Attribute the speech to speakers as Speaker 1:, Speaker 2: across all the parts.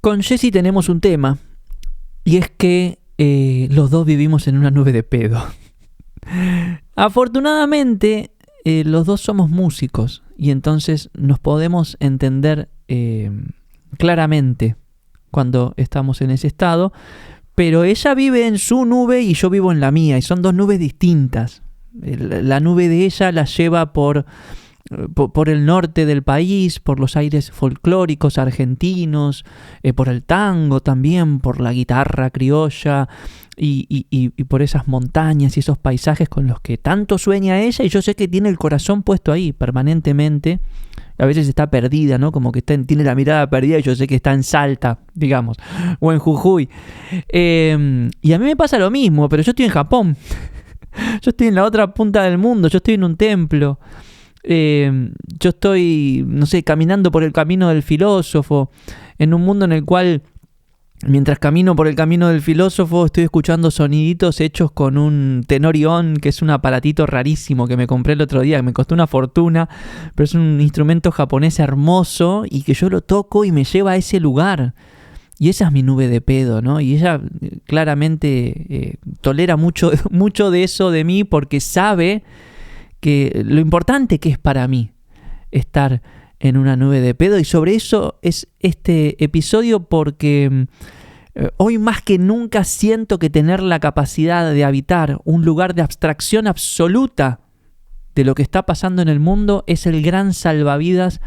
Speaker 1: Con Jessy tenemos un tema, y es que los dos vivimos en una nube de pedo. Afortunadamente, los dos somos músicos, y entonces nos podemos entender claramente cuando estamos en ese estado, pero ella vive en su nube y yo vivo en la mía, y son dos nubes distintas. La nube de ella la lleva por el norte del país, por los aires folclóricos argentinos, por el tango también, por la guitarra criolla y por esas montañas y esos paisajes con los que tanto sueña ella, y yo sé que tiene el corazón puesto ahí permanentemente. A veces está perdida, ¿no? Como que tiene la mirada perdida, y yo sé que está en Salta, digamos, o en Jujuy. Y a mí me pasa lo mismo, pero yo estoy en Japón. Yo estoy en la otra punta del mundo, yo estoy en un templo. Yo estoy, no sé, caminando por el camino del filósofo, en un mundo en el cual, mientras camino por el camino del filósofo, estoy escuchando soniditos hechos con un tenorión, que es un aparatito rarísimo que me compré el otro día, que me costó una fortuna, pero es un instrumento japonés hermoso y que yo lo toco y me lleva a ese lugar. Y esa es mi nube de pedo, ¿no? Y ella claramente tolera mucho de eso de mí, porque sabe que lo importante que es para mí estar en una nube de pedo. Y sobre eso es este episodio, porque hoy más que nunca siento que tener la capacidad de habitar un lugar de abstracción absoluta de lo que está pasando en el mundo es el gran salvavidas,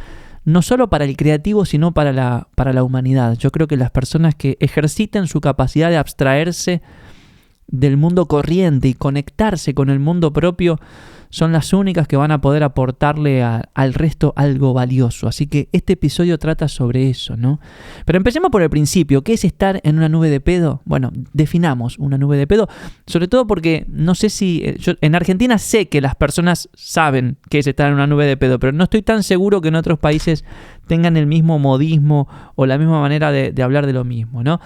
Speaker 1: no solo para el creativo, sino para la humanidad. Yo creo que las personas que ejerciten su capacidad de abstraerse del mundo corriente y conectarse con el mundo propio son las únicas que van a poder aportarle al resto algo valioso. Así que este episodio trata sobre eso, ¿no? Pero empecemos por el principio. ¿Qué es estar en una nube de pedo? Bueno, definamos una nube de pedo, sobre todo porque no sé si... yo en Argentina sé que las personas saben qué es estar en una nube de pedo, pero no estoy tan seguro que en otros países tengan el mismo modismo o la misma manera de hablar de lo mismo, ¿no?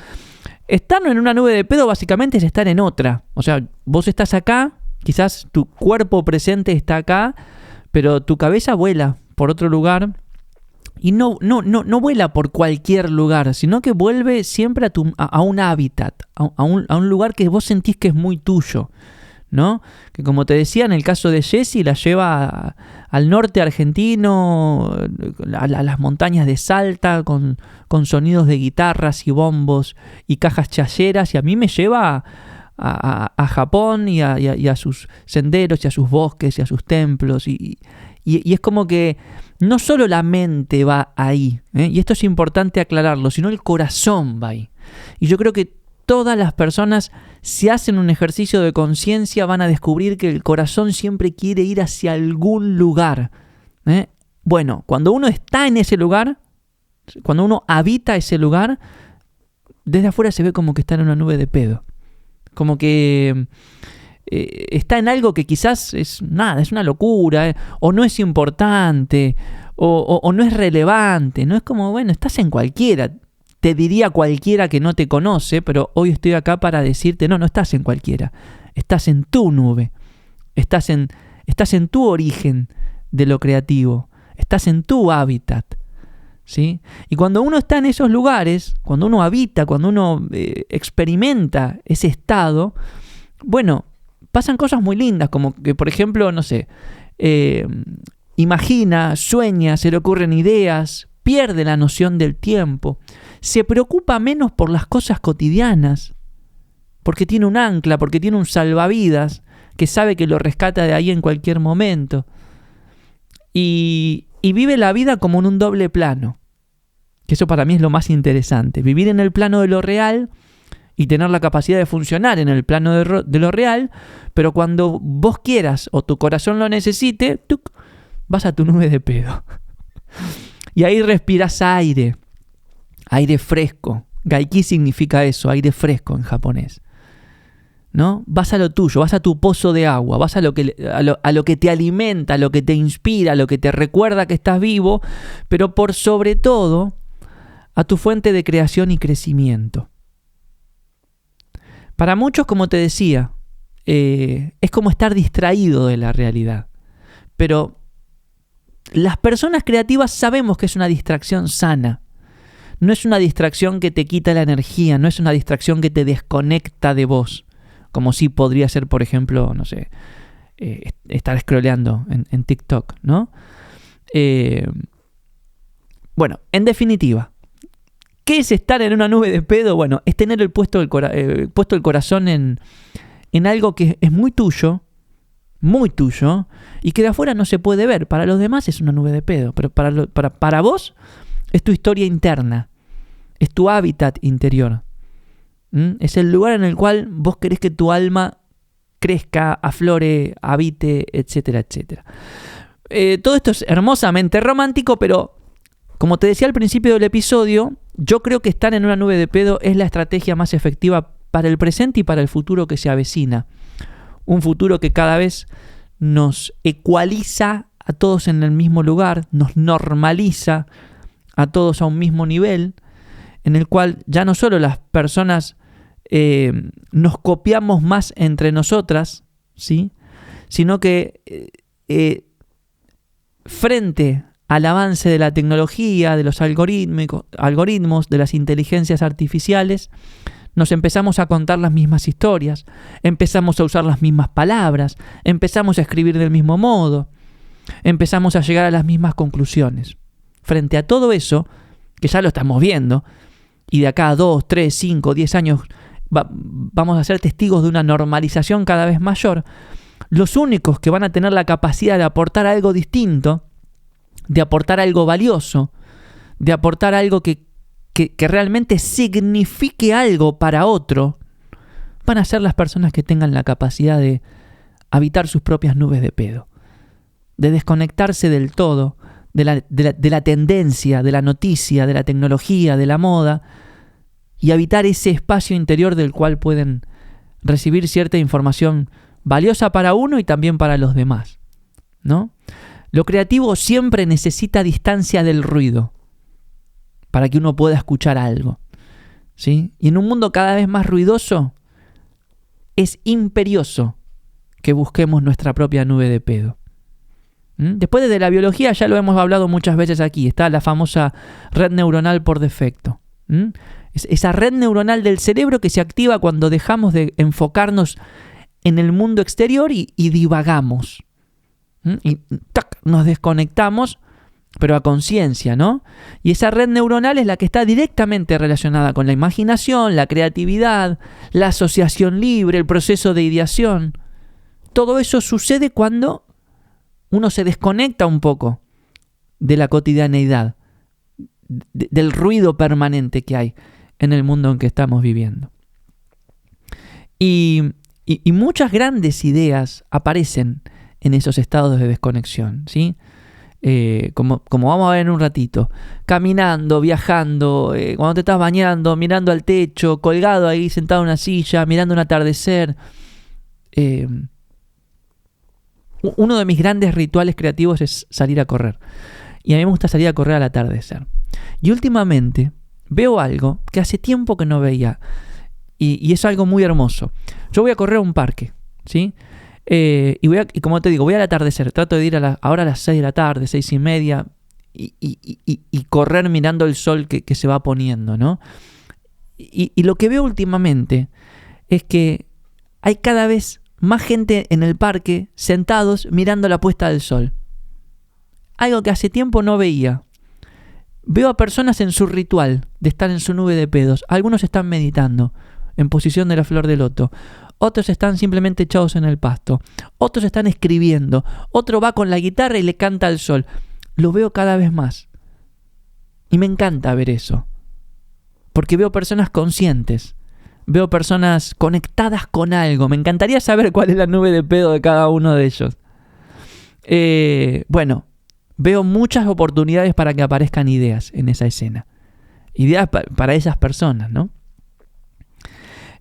Speaker 1: Estar en una nube de pedo básicamente es estar en otra. O sea, vos estás acá, quizás tu cuerpo presente está acá, pero tu cabeza vuela por otro lugar, y no vuela por cualquier lugar, sino que vuelve siempre a un hábitat, a un lugar que vos sentís que es muy tuyo, ¿no? Que, como te decía, en el caso de Jessy, la lleva al norte argentino, a las montañas de Salta, con sonidos de guitarras y bombos y cajas chayeras, y a mí me lleva a Japón y a sus senderos y a sus bosques y a sus templos, y es como que no solo la mente va ahí, y esto es importante aclararlo, sino el corazón va ahí. Y yo creo que todas las personas, si hacen un ejercicio de conciencia, van a descubrir que el corazón siempre quiere ir hacia algún lugar. Bueno, cuando uno está en ese lugar, cuando uno habita ese lugar, desde afuera se ve como que está en una nube de pedo. Como que está en algo que quizás es una locura, o no es importante, o no es relevante. No es como, bueno, estás en cualquiera. Te diría cualquiera que no te conoce, pero hoy estoy acá para decirte, no estás en cualquiera. Estás en tu nube. Estás en tu origen de lo creativo. Estás en tu hábitat, ¿sí? Y cuando uno está en esos lugares, cuando uno habita, cuando uno experimenta ese estado, bueno, pasan cosas muy lindas, como que, por ejemplo, no sé, imagina, sueña, se le ocurren ideas, pierde la noción del tiempo, se preocupa menos por las cosas cotidianas, porque tiene un ancla, porque tiene un salvavidas que sabe que lo rescata de ahí en cualquier momento, y vive la vida como en un doble plano, que eso para mí es lo más interesante, vivir en el plano de lo real y tener la capacidad de funcionar en el plano de lo real, pero cuando vos quieras o tu corazón lo necesite, vas a tu nube de pedo. Y ahí respiras aire fresco. Gaiki significa eso, aire fresco en japonés, ¿no? Vas a lo tuyo, vas a tu pozo de agua, vas a lo que te alimenta, a lo que te inspira, a lo que te recuerda que estás vivo, pero por sobre todo a tu fuente de creación y crecimiento. Para muchos, como te decía, es como estar distraído de la realidad, pero las personas creativas sabemos que es una distracción sana. no es una distracción que te quita la energía, no es una distracción que te desconecta de vos, como sí podría ser, por ejemplo, no sé, estar scrolleando en TikTok, ¿no? Bueno, en definitiva, ¿qué es estar en una nube de pedo? Bueno, es tener puesto el corazón en algo que es muy tuyo, y que de afuera no se puede ver. Para los demás es una nube de pedo, pero para vos es tu historia interna, es tu hábitat interior. Es el lugar en el cual vos querés que tu alma crezca, aflore, habite, etcétera, etcétera. Todo esto es hermosamente romántico, pero como te decía al principio del episodio, yo creo que estar en una nube de pedo es la estrategia más efectiva para el presente y para el futuro que se avecina. Un futuro que cada vez nos ecualiza a todos en el mismo lugar, nos normaliza a todos a un mismo nivel, en el cual ya no solo las personas nos copiamos más entre nosotras, ¿sí?, sino que frente al avance de la tecnología, de los algoritmos, de las inteligencias artificiales, nos empezamos a contar las mismas historias, empezamos a usar las mismas palabras, empezamos a escribir del mismo modo, empezamos a llegar a las mismas conclusiones. Frente a todo eso, que ya lo estamos viendo, y de acá a 2, 3, 5, 10 años vamos a ser testigos de una normalización cada vez mayor, los únicos que van a tener la capacidad de aportar algo distinto, de aportar algo valioso, de aportar algo que realmente signifique algo para otro, van a ser las personas que tengan la capacidad de habitar sus propias nubes de pedo, de desconectarse del todo, de la tendencia, de la noticia, de la tecnología, de la moda, y habitar ese espacio interior del cual pueden recibir cierta información valiosa para uno y también para los demás, ¿no? Lo creativo siempre necesita distancia del ruido para que uno pueda escuchar algo, ¿sí? Y en un mundo cada vez más ruidoso, es imperioso que busquemos nuestra propia nube de pedo. Después de la biología, ya lo hemos hablado muchas veces aquí, está la famosa red neuronal por defecto. Esa red neuronal del cerebro que se activa cuando dejamos de enfocarnos en el mundo exterior y divagamos. Y ¡tac!, nos desconectamos, pero a conciencia, ¿no? Y esa red neuronal es la que está directamente relacionada con la imaginación, la creatividad, la asociación libre, el proceso de ideación. Todo eso sucede cuando uno se desconecta un poco de la cotidianeidad, del ruido permanente que hay en el mundo en que estamos viviendo. Y muchas grandes ideas aparecen en esos estados de desconexión, ¿sí? Como vamos a ver en un ratito, caminando, viajando, cuando te estás bañando, mirando al techo, colgado ahí, sentado en una silla, mirando un atardecer. Uno de mis grandes rituales creativos es salir a correr. Y a mí me gusta salir a correr al atardecer. Y últimamente veo algo que hace tiempo que no veía. Y es algo muy hermoso. Yo voy a correr a un parque, ¿sí? Y como te digo, voy al atardecer. Trato de ir ahora a las 6 de la tarde, 6:30, y correr mirando el sol que se va poniendo, ¿no? Y lo que veo últimamente es que hay cada vez más gente en el parque sentados mirando la puesta del sol. Algo que hace tiempo no veía. Veo a personas en su ritual de estar en su nube de pedos. Algunos están meditando en posición de la flor de loto. Otros están simplemente echados en el pasto. Otros están escribiendo. Otro va con la guitarra y le canta al sol. Lo veo cada vez más. Y me encanta ver eso. Porque veo personas conscientes. Veo personas conectadas con algo. Me encantaría saber cuál es la nube de pedo de cada uno de ellos. Bueno, veo muchas oportunidades para que aparezcan ideas en esa escena. Ideas para esas personas, ¿no?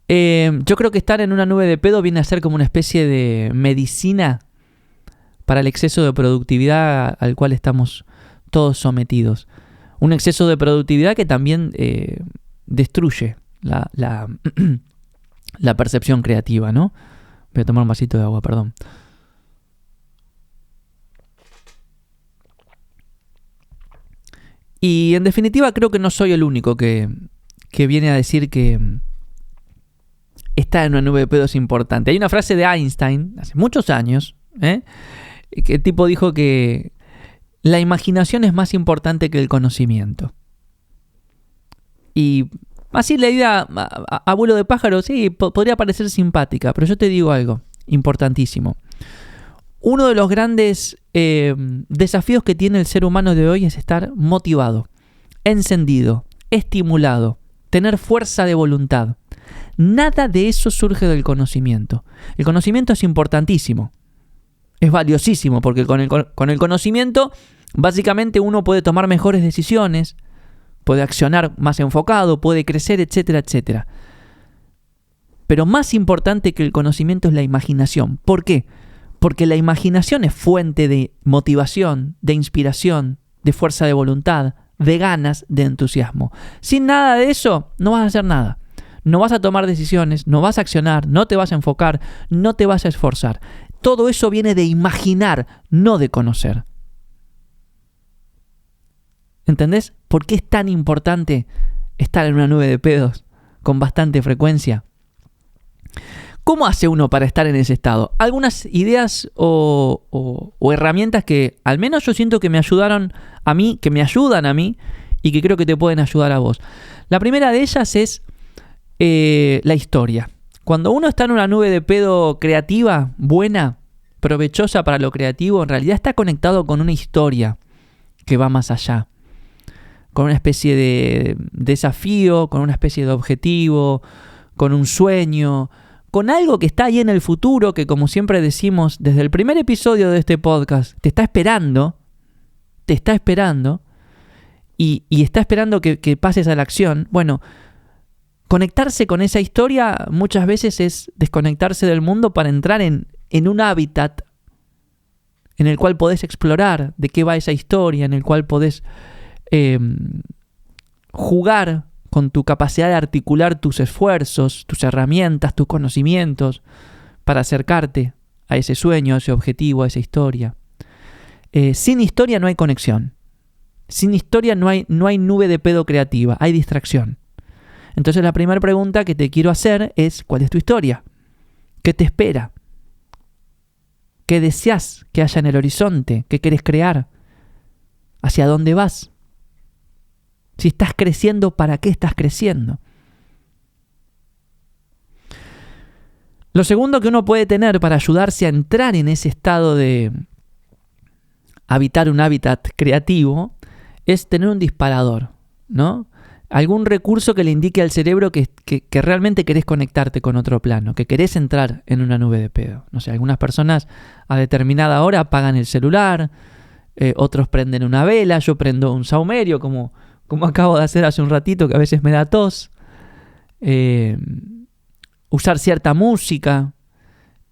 Speaker 1: Yo creo que estar en una nube de pedo viene a ser como una especie de medicina para el exceso de productividad al cual estamos todos sometidos. Un exceso de productividad que también destruye la percepción creativa, ¿no? Voy a tomar un vasito de agua, perdón. Y en definitiva creo que no soy el único que viene a decir que estar en una nube de pedo es importante. Hay una frase de Einstein, hace muchos años, que el tipo dijo que la imaginación es más importante que el conocimiento. Y así leída a vuelo de pájaro, sí, podría parecer simpática, pero yo te digo algo importantísimo. Uno de los grandes desafíos que tiene el ser humano de hoy es estar motivado, encendido, estimulado, tener fuerza de voluntad. Nada de eso surge del conocimiento. El conocimiento es importantísimo, es valiosísimo, porque con el conocimiento básicamente uno puede tomar mejores decisiones, puede accionar más enfocado, puede crecer, etcétera, etcétera. Pero más importante que el conocimiento es la imaginación. ¿Por qué? Porque la imaginación es fuente de motivación, de inspiración, de fuerza de voluntad, de ganas, de entusiasmo. Sin nada de eso, no vas a hacer nada. No vas a tomar decisiones, no vas a accionar, no te vas a enfocar, no te vas a esforzar. Todo eso viene de imaginar, no de conocer. ¿Entendés? ¿Por qué es tan importante estar en una nube de pedos con bastante frecuencia? ¿Cómo hace uno para estar en ese estado? Algunas ideas o herramientas que al menos yo siento que me ayudaron a mí, que me ayudan a mí y que creo que te pueden ayudar a vos. La primera de ellas es la historia. Cuando uno está en una nube de pedo creativa, buena, provechosa para lo creativo, en realidad está conectado con una historia que va más allá. Con una especie de desafío, con una especie de objetivo, con un sueño, con algo que está ahí en el futuro, que como siempre decimos desde el primer episodio de este podcast, te está esperando y está esperando que pases a la acción. Bueno, conectarse con esa historia muchas veces es desconectarse del mundo para entrar en un hábitat en el cual podés explorar de qué va esa historia, en el cual podés jugar con tu capacidad de articular tus esfuerzos, tus herramientas, tus conocimientos para acercarte a ese sueño, a ese objetivo, a esa historia. Sin historia no hay conexión. Sin historia no hay nube de pedo creativa, hay distracción. Entonces la primera pregunta que te quiero hacer es: ¿cuál es tu historia? ¿Qué te espera? ¿Qué deseas que haya en el horizonte? ¿Qué querés crear? ¿Hacia dónde vas? Si estás creciendo, ¿para qué estás creciendo? Lo segundo que uno puede tener para ayudarse a entrar en ese estado de habitar un hábitat creativo es tener un disparador, ¿no? Algún recurso que le indique al cerebro que realmente querés conectarte con otro plano, que querés entrar en una nube de pedo. No sé, algunas personas a determinada hora apagan el celular, otros prenden una vela, yo prendo un saumerio, como acabo de hacer hace un ratito, que a veces me da tos. Usar cierta música,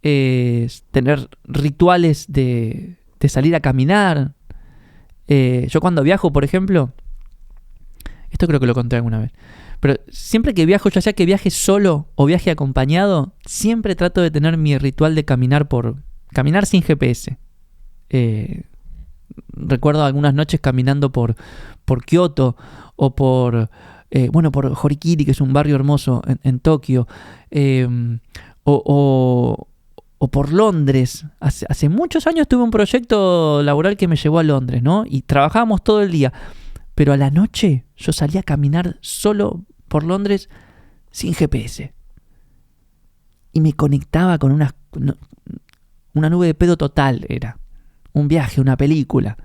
Speaker 1: tener rituales de salir a caminar. Yo cuando viajo, por ejemplo, esto creo que lo conté alguna vez, pero siempre que viajo, ya sea que viaje solo o viaje acompañado, siempre trato de tener mi ritual de caminar sin GPS. Recuerdo algunas noches caminando por Kioto o por Horikiri, que es un barrio hermoso en Tokio, o por Londres. Hace muchos años tuve un proyecto laboral que me llevó a Londres, ¿no? Y trabajábamos todo el día, pero a la noche yo salía a caminar solo por Londres sin GPS. Y me conectaba con una nube de pedo total, era un viaje, una película.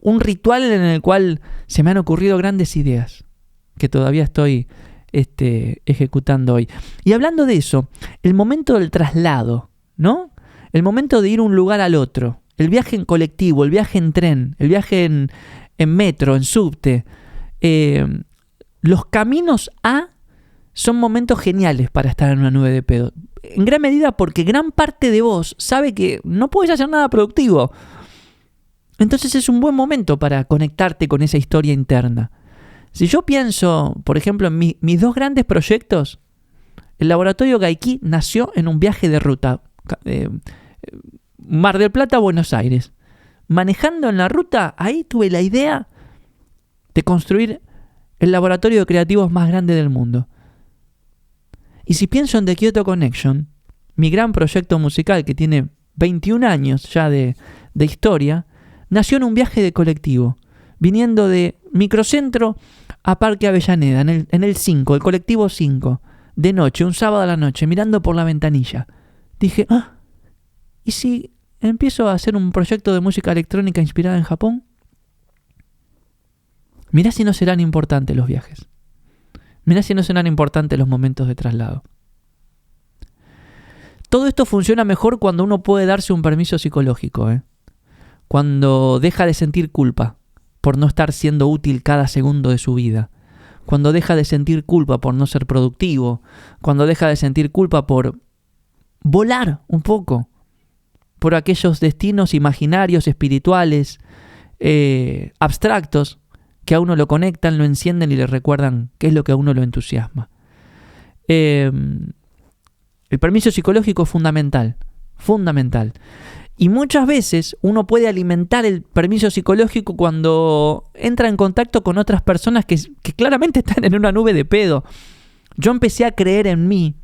Speaker 1: Un ritual en el cual se me han ocurrido grandes ideas que todavía estoy ejecutando hoy. Y hablando de eso, el momento del traslado, ¿no? El momento de ir de un lugar al otro, el viaje en colectivo, el viaje en tren, el viaje en metro, en subte, los caminos son momentos geniales para estar en una nube de pedo. En gran medida porque gran parte de vos sabe que no podés hacer nada productivo. Entonces es un buen momento para conectarte con esa historia interna. Si yo pienso, por ejemplo, en mis dos grandes proyectos, el laboratorio Gaiquí nació en un viaje de ruta. Mar del Plata a Buenos Aires. manejando en la ruta, ahí tuve la idea de construir el laboratorio de creativos más grande del mundo. Y si pienso en The Kyoto Connection, mi gran proyecto musical que tiene 21 años ya de historia, nació en un viaje de colectivo, viniendo de Microcentro a Parque Avellaneda, en el 5, el colectivo 5, de noche, un sábado a la noche, mirando por la ventanilla. Dije, ¿y si empiezo a hacer un proyecto de música electrónica inspirada en Japón? Mirá si no serán importantes los viajes. Mirá si no serán importantes los momentos de traslado. Todo esto funciona mejor cuando uno puede darse un permiso psicológico, cuando deja de sentir culpa por no estar siendo útil cada segundo de su vida, cuando deja de sentir culpa por no ser productivo, cuando deja de sentir culpa por volar un poco por aquellos destinos imaginarios, espirituales, abstractos, que a uno lo conectan, lo encienden y le recuerdan qué es lo que a uno lo entusiasma. El permiso psicológico es fundamental. Y muchas veces uno puede alimentar el permiso psicológico cuando entra en contacto con otras personas que claramente están en una nube de pedo. Yo empecé a creer en mí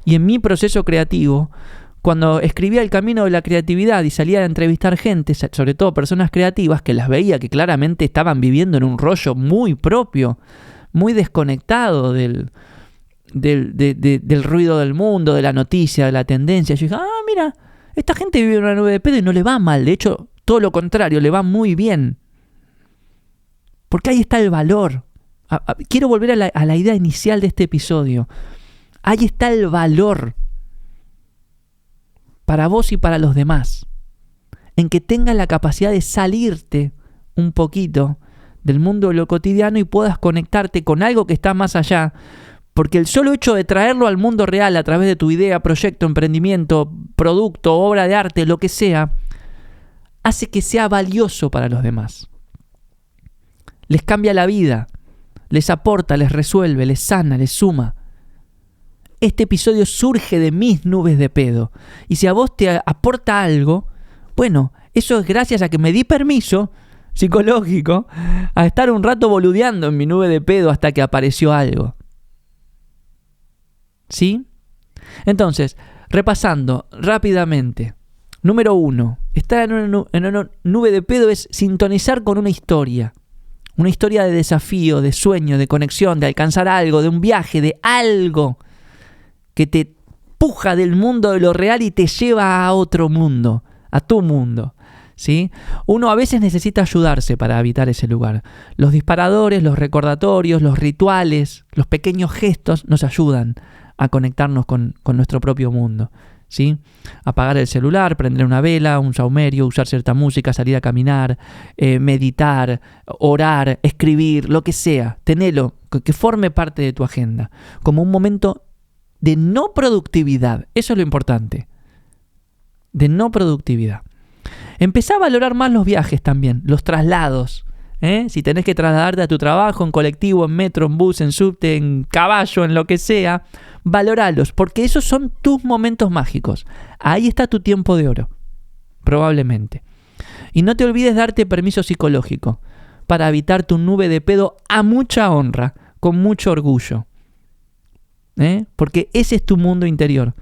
Speaker 1: y en mi proceso creativo cuando escribía El Camino de la Creatividad y salía a entrevistar gente, sobre todo personas creativas, que las veía que claramente estaban viviendo en un rollo muy propio, muy desconectado del ruido del mundo, de la noticia, de la tendencia. Yo dije, mira, esta gente vive en una nube de pedo y no le va mal. De hecho, todo lo contrario, le va muy bien. Porque ahí está el valor. Quiero volver a la idea inicial de este episodio. Ahí está el valor para vos y para los demás, en que tengas la capacidad de salirte un poquito del mundo de lo cotidiano y puedas conectarte con algo que está más allá, porque el solo hecho de traerlo al mundo real a través de tu idea, proyecto, emprendimiento, producto, obra de arte, lo que sea, hace que sea valioso para los demás. Les cambia la vida, les aporta, les resuelve, les sana, les suma. Este episodio surge de mis nubes de pedo. Y si a vos te aporta algo, bueno, eso es gracias a que me di permiso psicológico a estar un rato boludeando en mi nube de pedo hasta que apareció algo. ¿Sí? Entonces, repasando rápidamente. Número 1. Estar en una nube de pedo es sintonizar con una historia. Una historia de desafío, de sueño, de conexión, de alcanzar algo, de un viaje, de algo que te puja del mundo de lo real y te lleva a otro mundo, a tu mundo, ¿sí? Uno a veces necesita ayudarse para habitar ese lugar. Los disparadores, los recordatorios, los rituales, los pequeños gestos nos ayudan a conectarnos con nuestro propio mundo, ¿sí? Apagar el celular, prender una vela, un saumerio, usar cierta música, salir a caminar, meditar, orar, escribir, lo que sea. Tenelo, que forme parte de tu agenda, como un momento de no productividad. Eso es lo importante. De no productividad. Empezá a valorar más los viajes también, los traslados. Si tenés que trasladarte a tu trabajo en colectivo, en metro, en bus, en subte, en caballo, en lo que sea, valoralos, porque esos son tus momentos mágicos. Ahí está tu tiempo de oro, probablemente. Y no te olvides darte permiso psicológico para habitar tu nube de pedo a mucha honra, con mucho orgullo. Porque ese es tu mundo interior.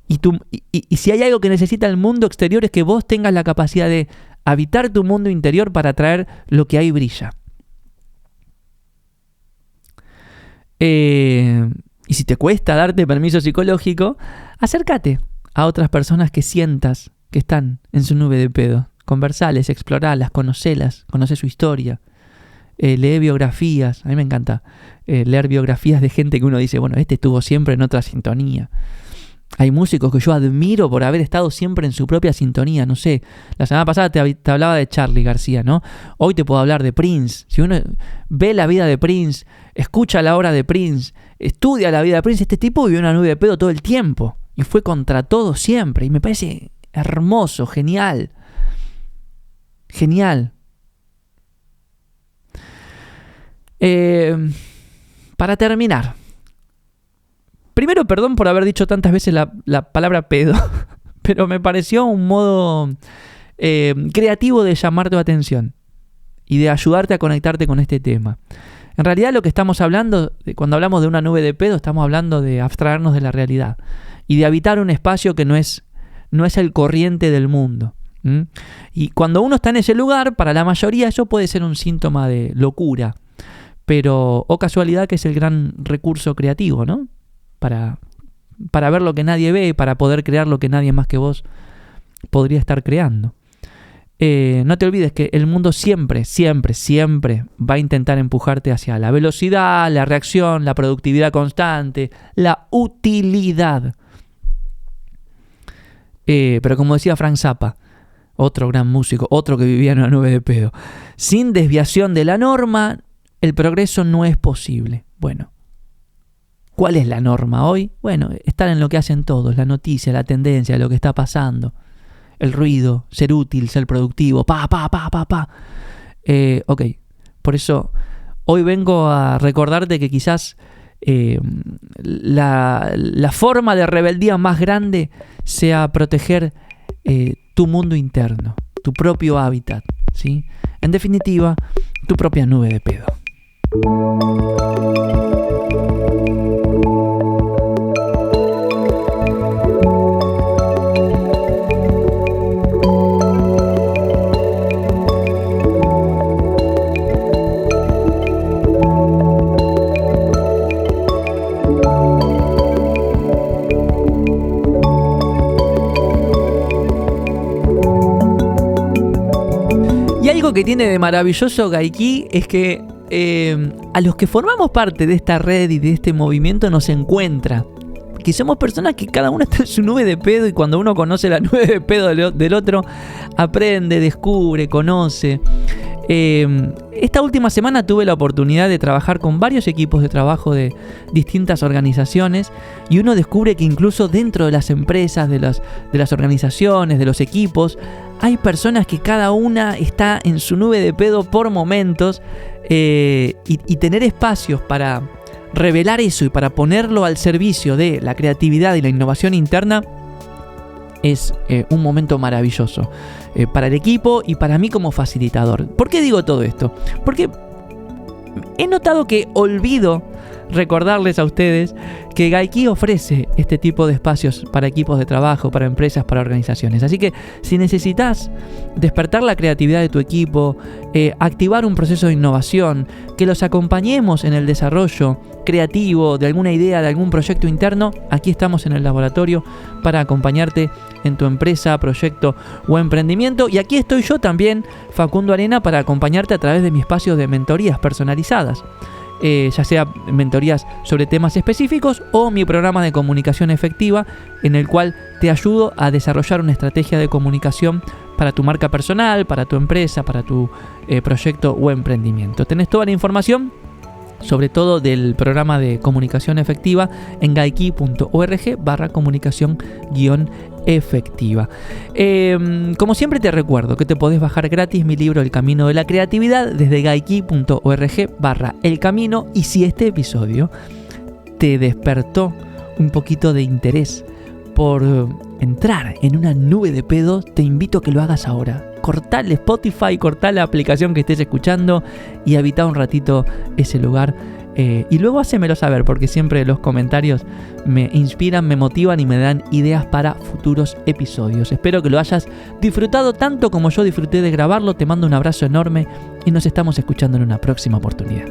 Speaker 1: Y si hay algo que necesita el mundo exterior es que vos tengas la capacidad de habitar tu mundo interior para atraer lo que ahí brilla. Y si te cuesta darte permiso psicológico, acércate a otras personas que sientas que están en su nube de pedo. Conversales, exploralas, conocelas, conoce su historia. Lee biografías. A mí me encanta leer biografías de gente que uno dice, bueno, este estuvo siempre en otra sintonía. Hay músicos que yo admiro por haber estado siempre en su propia sintonía. No sé, la semana pasada te hablaba de Charly García, ¿no? Hoy te puedo hablar de Prince. Si uno ve la vida de Prince, escucha la obra de Prince, estudia la vida de Prince, este tipo vivió una nube de pedo todo el tiempo y fue contra todo siempre. Y me parece hermoso, genial. Genial. Para terminar, primero, perdón por haber dicho tantas veces la palabra pedo, pero me pareció un modo creativo de llamar tu atención y de ayudarte a conectarte con este tema. En realidad lo que estamos hablando, cuando hablamos de una nube de pedo, estamos hablando de abstraernos de la realidad y de habitar un espacio que no es el corriente del mundo. Y cuando uno está en ese lugar, para la mayoría eso puede ser un síntoma de locura, pero casualidad que es el gran recurso creativo, ¿no? Para ver lo que nadie ve, para poder crear lo que nadie más que vos podría estar creando. No te olvides que el mundo siempre, siempre, siempre va a intentar empujarte hacia la velocidad, la reacción, la productividad constante, la utilidad. Pero como decía Frank Zappa, otro gran músico, otro que vivía en una nube de pedo, sin desviación de la norma, el progreso no es posible. Bueno, ¿cuál es la norma hoy? Bueno, estar en lo que hacen todos, la noticia, la tendencia, lo que está pasando. El ruido, ser útil, ser productivo, ok, por eso hoy vengo a recordarte que quizás la forma de rebeldía más grande sea proteger tu mundo interno, tu propio hábitat, ¿sí? En definitiva, tu propia nube de pedo. Algo que tiene de maravilloso Gaiki es que a los que formamos parte de esta red y de este movimiento nos encuentra. Que somos personas que cada uno está en su nube de pedo y cuando uno conoce la nube de pedo del otro, aprende, descubre, conoce. Esta última semana tuve la oportunidad de trabajar con varios equipos de trabajo de distintas organizaciones y uno descubre que incluso dentro de las empresas, de las organizaciones, de los equipos, hay personas que cada una está en su nube de pedo por momentos y tener espacios para revelar eso y para ponerlo al servicio de la creatividad y la innovación interna es un momento maravilloso para el equipo y para mí como facilitador. ¿Por qué digo todo esto? Porque he notado que olvido recordarles a ustedes que Gaiki ofrece este tipo de espacios para equipos de trabajo, para empresas, para organizaciones. Así que si necesitas despertar la creatividad de tu equipo, activar un proceso de innovación, que los acompañemos en el desarrollo creativo de alguna idea, de algún proyecto interno, aquí estamos en el laboratorio para acompañarte en tu empresa, proyecto o emprendimiento. Y aquí estoy yo también, Facundo Arena, para acompañarte a través de mi espacio de mentorías personalizadas. Ya sea mentorías sobre temas específicos o mi programa de comunicación efectiva, en el cual te ayudo a desarrollar una estrategia de comunicación para tu marca personal, para tu empresa, para tu proyecto o emprendimiento. Tenés toda la información, sobre todo del programa de comunicación efectiva, en gaiki.org/comunicación-efectiva. Como siempre te recuerdo que te podés bajar gratis mi libro El Camino de la Creatividad desde gaiki.org/elcamino. Y si este episodio te despertó un poquito de interés por entrar en una nube de pedos, te invito a que lo hagas ahora. Cortá el Spotify, cortá la aplicación que estés escuchando y habitá un ratito ese lugar. Y luego hacémelo saber, porque siempre los comentarios me inspiran, me motivan y me dan ideas para futuros episodios. Espero que lo hayas disfrutado tanto como yo disfruté de grabarlo. Te mando un abrazo enorme y nos estamos escuchando en una próxima oportunidad.